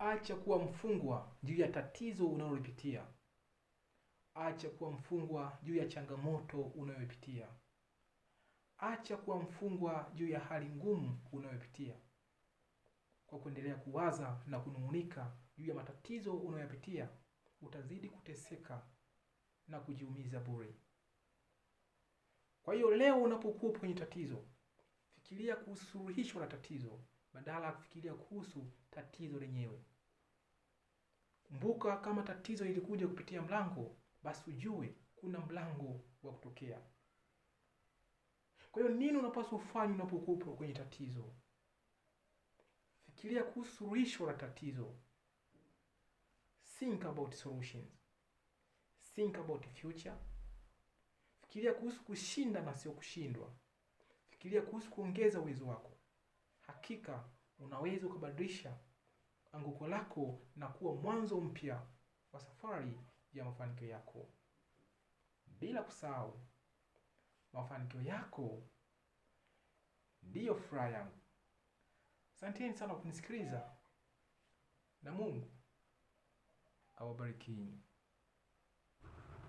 Acha kuwa mfungwa juu ya tatizo unalolipitia. Acha kuwa mfungwa juu ya changamoto unayopitia. Acha kuwa mfungwa juu ya hali ngumu unayopitia. Kwa kuendelea kuwaza na kunung'unika juu ya matatizo unayopitia, utazidi kuteseka na kujiumiza bure. Kwa hiyo leo unapokuwa kwenye tatizo, fikiria kuhusu suluhisho la tatizo badala ya kufikiria kuhusu tatizo lenyewe. Kumbuka, kama tatizo lilikuja kupitia mlango, basi ujue kuna mlango wa kutokea. Kwa hiyo nini unapaswa kufanya unapokuwa kwenye tatizo? Fikiria kuhusu suluhisho la tatizo. Think about solutions. Think about future. Fikiria kuhusu kushinda na sio kushindwa. Fikiria kuhusu kuongeza uwezo wako. Hakika unaweza kubadilisha anguko lako na kuwa mwanzo mpya wa safari ya mafanikio yako. Bila kusahau, mafanikio yako ndiyo furaha yangu. Asanteni sana kwa kunisikiliza, na Mungu awabariki.